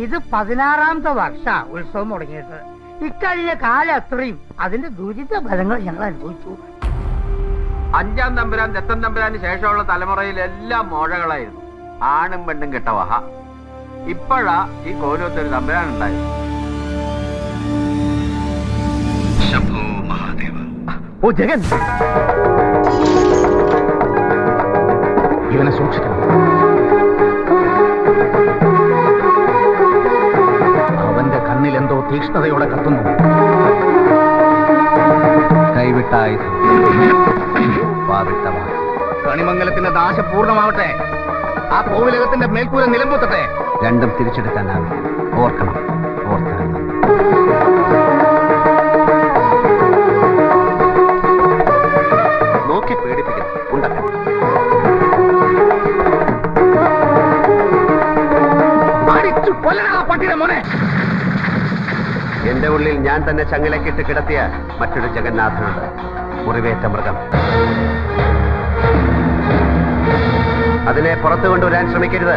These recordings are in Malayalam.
ഇത് 16ാമത്തെ വർഷ ഉത്സവം തുടങ്ങിയിട്ട്. ഇക്കഴിഞ്ഞ കാലം അത്രയും അതിന്റെ ദുരിത ഫലങ്ങൾ ഞങ്ങൾ അനുഭവിച്ചു. 5ാം തമ്പുരാൻ ദത്തൻ തമ്പുരാന് ശേഷമുള്ള തലമുറയിൽ എല്ലാം മോഴകളായിരുന്നു. ആണും പെണ്ണും കെട്ടവഹ. ഇപ്പോഴാ ഈ കോലത്തൊരു തമ്പുരാൻ ഉണ്ടായത്. ശംഭോ മഹാദേവ. ഓ ജഗൻ, ഇവനെ സൂക്ഷിക്കണം. അവന്റെ കണ്ണിൽ എന്തോ തീക്ഷ്ണതയോടെ കത്തുന്നു. കൈവിട്ട ആയുധം, വാവിട്ട വാക്ക്. കണിമംഗലത്തിന്റെ നാശ പൂർണ്ണമാവട്ടെ. ആ കോവിലകത്തിന്റെ മേൽക്കൂര നിലംപൊത്തട്ടെ. രണ്ടും തിരിച്ചെടുക്കാനാവില്ല. ഓർക്കണം, ഓർക്കാൻ. നോക്കി പേടിപ്പിക്കണം. ഉണ്ടാക്കാൻ മോനെ. എന്റെ ഉള്ളിൽ ഞാൻ തന്നെ ചങ്ങലക്കിട്ട് കിടത്തിയ മറ്റൊരു ജഗന്നാഥനുണ്ട്. മുറിവേറ്റ മൃഗം. അതിനെ പുറത്തു കൊണ്ടുവരാൻ ശ്രമിക്കരുത്.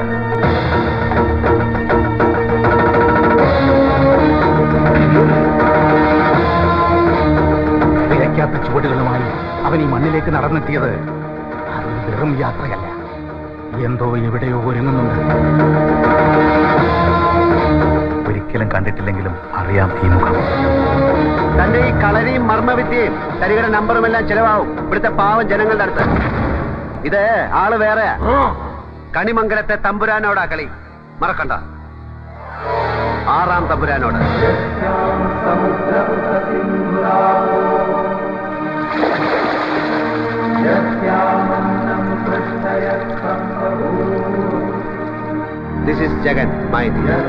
വിലയ്ക്കാത്ത ചുവടുകളുമായി അവൻ ഈ മണ്ണിലേക്ക് നടന്നെത്തിയത് അതൊരു വെറും യാത്രയല്ല. എന്തോ എവിടെയോ ഒരുങ്ങുന്നുണ്ട്. ഒരിക്കലും കണ്ടിട്ടില്ലെങ്കിലും അറിയാം ഈ മുഖം. തന്റെ ഈ കളരിയും മർമ്മവിദ്യയും തരികയുടെ നമ്പറുമെല്ലാം ചെലവാകും ഇവിടുത്തെ പാവം ജനങ്ങളുടെ അടുത്ത്. ഇത് ആള് വേറെ. കണിമംഗലത്തെ തമ്പുരാനോടാ കളി. മറക്കണ്ട. 6ാം തമ്പുരാനോട്. This is Jagan, my dear.